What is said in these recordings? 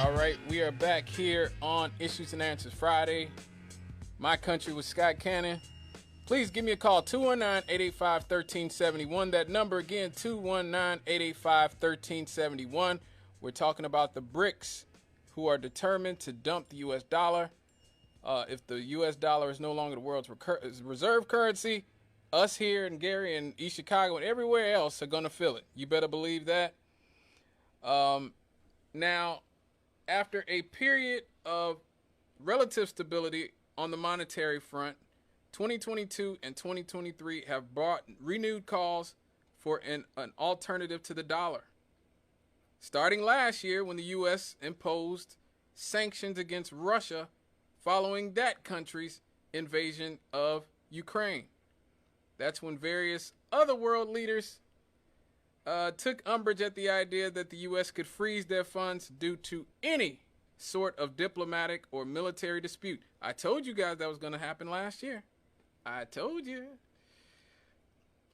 All right, we are back here on Issues and Answers Friday. My Country with Scott Cannon. Please give me a call, 219-885-1371. That number again, 219-885-1371. We're talking about the BRICS, who are determined to dump the U.S. dollar. If the U.S. dollar is no longer the world's reserve currency, us here in Gary and East Chicago and everywhere else are going to feel it. You better believe that. Now, after a period of relative stability on the monetary front, 2022 and 2023 have brought renewed calls for an alternative to the dollar. Starting last year when the U.S. imposed sanctions against Russia following that country's invasion of Ukraine. That's when various other world leaders took umbrage at the idea that the U.S. could freeze their funds due to any sort of diplomatic or military dispute. I told you guys that was going to happen last year. I told you.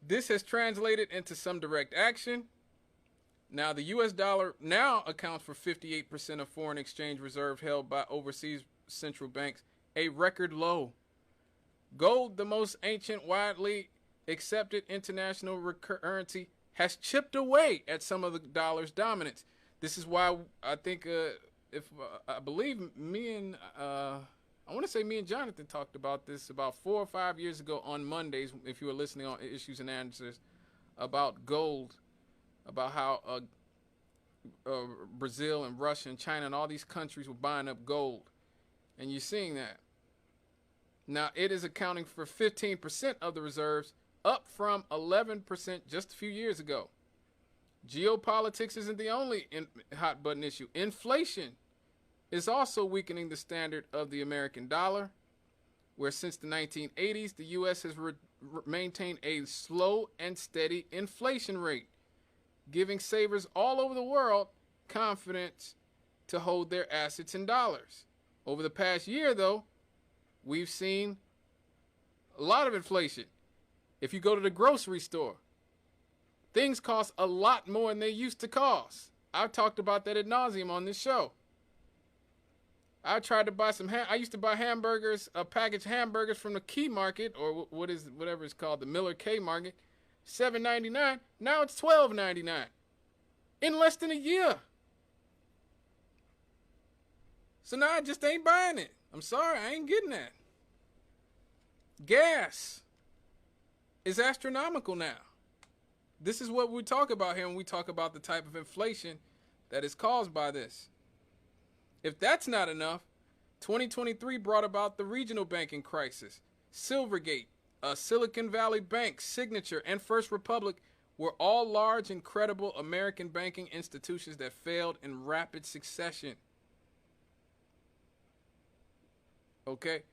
This has translated into some direct action. Now, the U.S. dollar now accounts for 58% of foreign exchange reserve held by overseas central banks, a record low. Gold, the most ancient, widely accepted international currency, has chipped away at some of the dollar's dominance. This is why I think, I believe me and, I want to say me and Jonathan talked about this about 4 or 5 years ago on Mondays, if you were listening on Issues and Answers, about gold, about how Brazil and Russia and China and all these countries were buying up gold. And you're seeing that. Now, it is accounting for 15% of the reserves, up from 11% just a few years ago. Geopolitics isn't the only hot button issue. Inflation is also weakening the standard of the American dollar, where since the 1980s, the U.S. has maintained a slow and steady inflation rate, giving savers all over the world confidence to hold their assets in dollars. Over the past year, though, we've seen a lot of inflation. If you go to the grocery store, things cost a lot more than they used to cost. I've talked about that ad nauseum on this show. I tried to buy I used to buy hamburgers, a package of hamburgers from the Key Market, or whatever it's called, the Miller K Market, $7.99. Now it's $12.99 in less than a year. So now I just ain't buying it. I'm sorry, I ain't getting that. Gas is astronomical now. This is what we talk about here when we talk about the type of inflation that is caused by this. If that's not enough, 2023 brought about the regional banking crisis. Silvergate, Silicon Valley Bank, Signature, and First Republic were all large and credible American banking institutions that failed in rapid succession. Okay?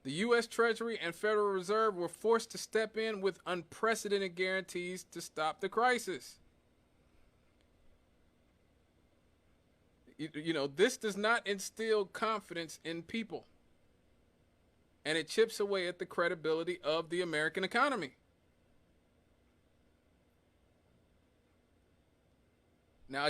The U.S. Treasury and Federal Reserve were forced to step in with unprecedented guarantees to stop the crisis. You know, this does not instill confidence in people. And it chips away at the credibility of the American economy. Now,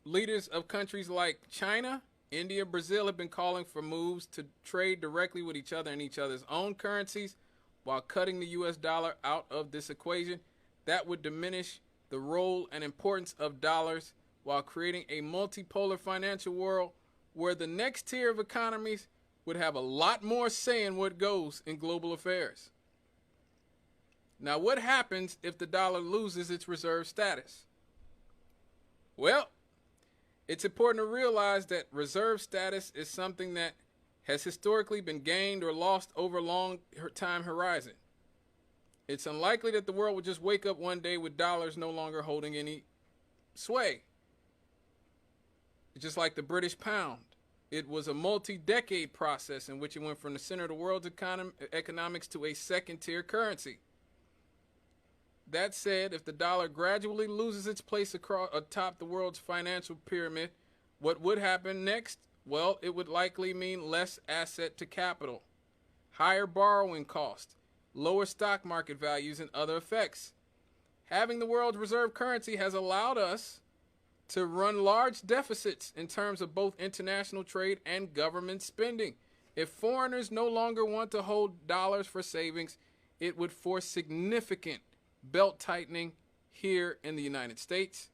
leaders of countries like China, India, Brazil have been calling for moves to trade directly with each other in each other's own currencies while cutting the U.S. dollar out of this equation. That would diminish the role and importance of dollars while creating a multipolar financial world where the next tier of economies would have a lot more say in what goes in global affairs. Now, what happens if the dollar loses its reserve status? Well, it's important to realize that reserve status is something that has historically been gained or lost over a long time horizon. It's unlikely that the world will just wake up one day with dollars no longer holding any sway. It's just like the British pound. It was a multi-decade process in which it went from the center of the world's economics to a second-tier currency. That said, if the dollar gradually loses its place atop the world's financial pyramid, what would happen next? Well, it would likely mean less asset to capital, higher borrowing costs, lower stock market values, and other effects. Having the world's reserve currency has allowed us to run large deficits in terms of both international trade and government spending. If foreigners no longer want to hold dollars for savings, it would force significant belt tightening here in the United States.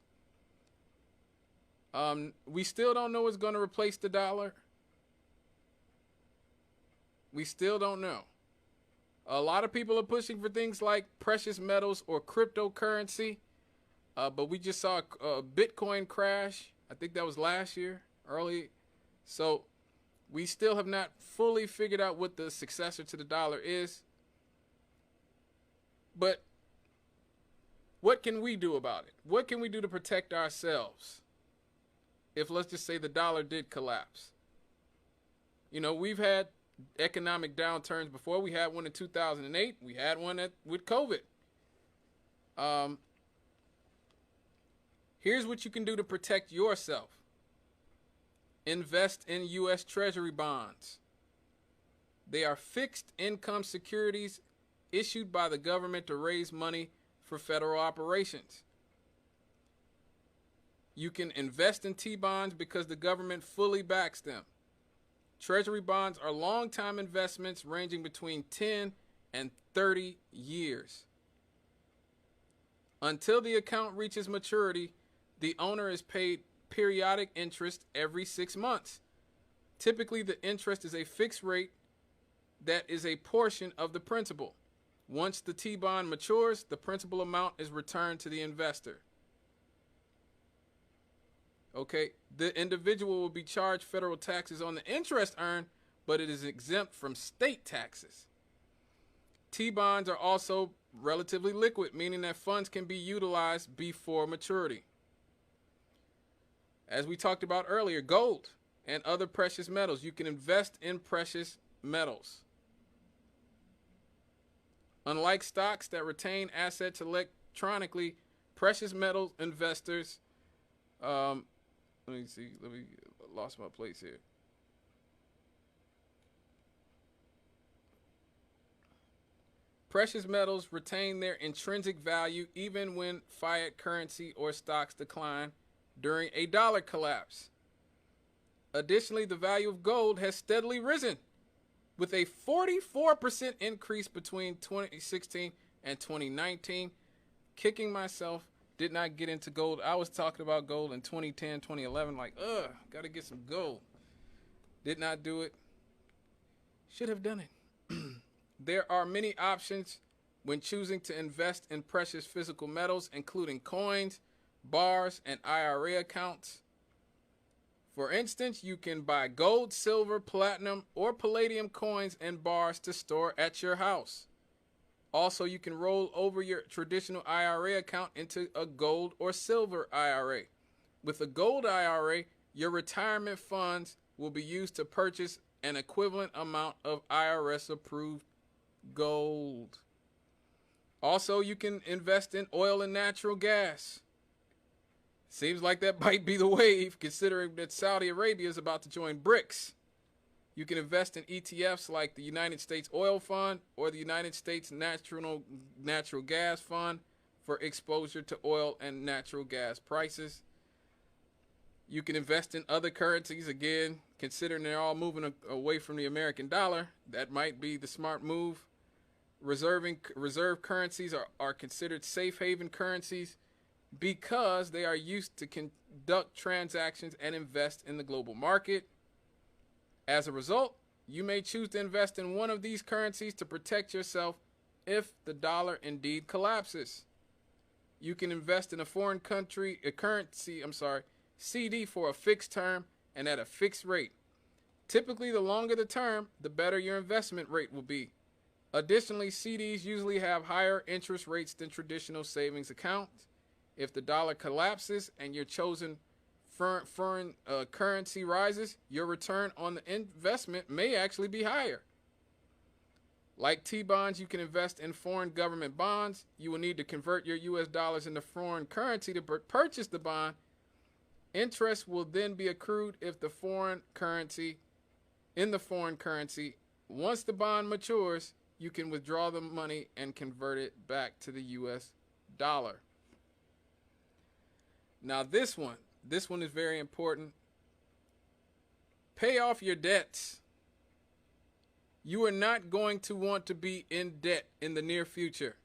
We still don't know what's going to replace the dollar. We still don't know. A lot of people are pushing for things like precious metals or cryptocurrency. But we just saw a Bitcoin crash. I think that was last year, early. So we still have not fully figured out what the successor to the dollar is. But what can we do about it? What can we do to protect ourselves if, let's just say, the dollar did collapse? You know, we've had economic downturns before. We had one in 2008. We had one with COVID. Here's what you can do to protect yourself. Invest in U.S. Treasury bonds. They are fixed income securities issued by the government to raise money for federal operations. You can invest in T-bonds because the government fully backs them. Treasury bonds are long-time investments ranging between 10 and 30 years. Until the account reaches maturity, the owner is paid periodic interest every 6 months. Typically, the interest is a fixed rate that is a portion of the principal. Once the T-bond matures, the principal amount is returned to the investor. Okay, the individual will be charged federal taxes on the interest earned, but it is exempt from state taxes. T-bonds are also relatively liquid, meaning that funds can be utilized before maturity. As we talked about earlier, gold and other precious metals. You can invest in precious metals. Unlike stocks that retain assets electronically, precious metal let me see, lost my place here. Precious metals retain their intrinsic value even when fiat currency or stocks decline during a dollar collapse. Additionally, the value of gold has steadily risen, with a 44% increase between 2016 and 2019. Kicking myself, did not get into gold. I was talking about gold in 2010, 2011, like, gotta get some gold. Did not do it. Should have done it. There are many options when choosing to invest in precious physical metals, including coins, bars, and IRA accounts. For instance, you can buy gold, silver, platinum, or palladium coins and bars to store at your house. Also, you can roll over your traditional IRA account into a gold or silver IRA. With a gold IRA, your retirement funds will be used to purchase an equivalent amount of IRS-approved gold. Also, you can invest in oil and natural gas. Seems like that might be the wave, considering that Saudi Arabia is about to join BRICS. You can invest in ETFs like the United States Oil Fund or the United States Natural Gas Fund for exposure to oil and natural gas prices. You can invest in other currencies, again, considering they're all moving away from the American dollar. That might be the smart move. Reserve currencies are considered safe haven currencies because they are used to conduct transactions and invest in the global market. As a result, you may choose to invest in one of these currencies to protect yourself if the dollar indeed collapses. You can invest in a CD for a fixed term and at a fixed rate. Typically, the longer the term, the better your investment rate will be. Additionally, CDs usually have higher interest rates than traditional savings accounts. If the dollar collapses and your chosen foreign currency rises, your return on the investment may actually be higher. Like T-bonds, you can invest in foreign government bonds. You will need to convert your US dollars into foreign currency to purchase the bond. Interest will then be accrued if the foreign currency. Once the bond matures, you can withdraw the money and convert it back to the US dollar. Now this one, this one is very important. Pay off your debts. You are not going to want to be in debt in the near future.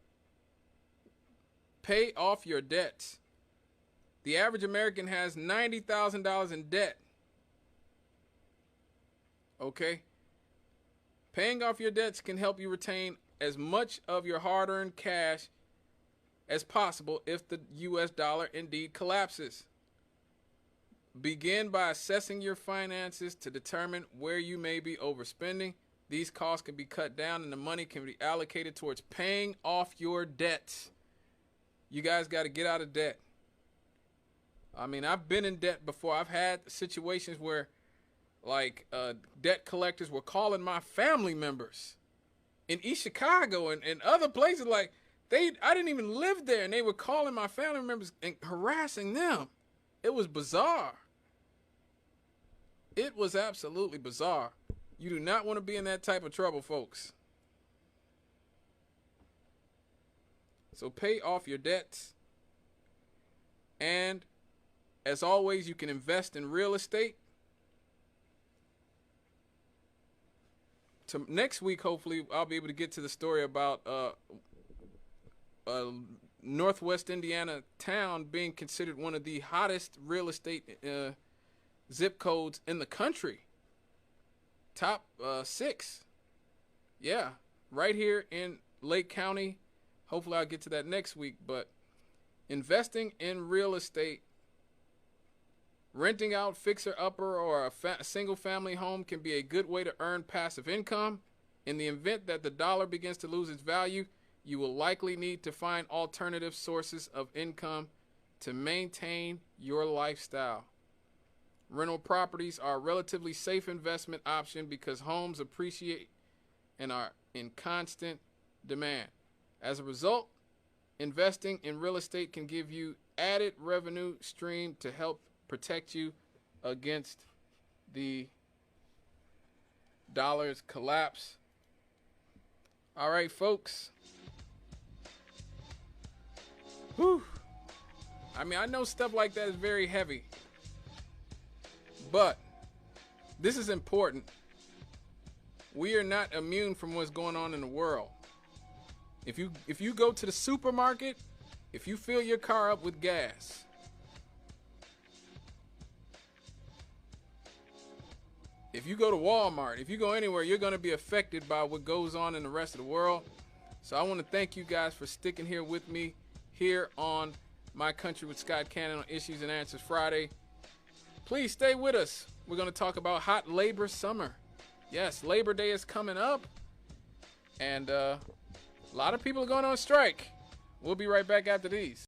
Pay off your debts. The average American has $90,000 in debt. Okay? Paying off your debts can help you retain as much of your hard-earned cash as possible if the U.S. dollar indeed collapses. Begin by assessing your finances to determine where you may be overspending. These costs can be cut down and the money can be allocated towards paying off your debts. You guys got to get out of debt. I mean, I've been in debt before. I've had situations where, like, debt collectors were calling my family members in East Chicago and other places. Like, I didn't even live there, and they were calling my family members and harassing them. It was bizarre. It was absolutely bizarre. You do not want to be in that type of trouble, folks. So pay off your debts. And as always, you can invest in real estate. Next week, hopefully, I'll be able to get to the story about Northwest Indiana town being considered one of the hottest real estate zip codes in the country. Top 6. Yeah, right here in Lake County. Hopefully I'll get to that next week. But investing in real estate, renting out fixer-upper or a single-family home can be a good way to earn passive income. In the event that the dollar begins to lose its value, you will likely need to find alternative sources of income to maintain your lifestyle. Rental properties are a relatively safe investment option because homes appreciate and are in constant demand. As a result, investing in real estate can give you added revenue stream to help protect you against the dollar's collapse. All right, folks. Whew. I mean, I know stuff like that is very heavy, but this is important. We are not immune from what's going on in the world. If you go to the supermarket, if you fill your car up with gas, if you go to Walmart, if you go anywhere, you're going to be affected by what goes on in the rest of the world. So I want to thank you guys for sticking here with me here on My Country with Scott Cannon on Issues and Answers Friday. Please stay with us. We're going to talk about hot labor summer. Yes, Labor Day is coming up, and a lot of people are going on strike. We'll be right back after these.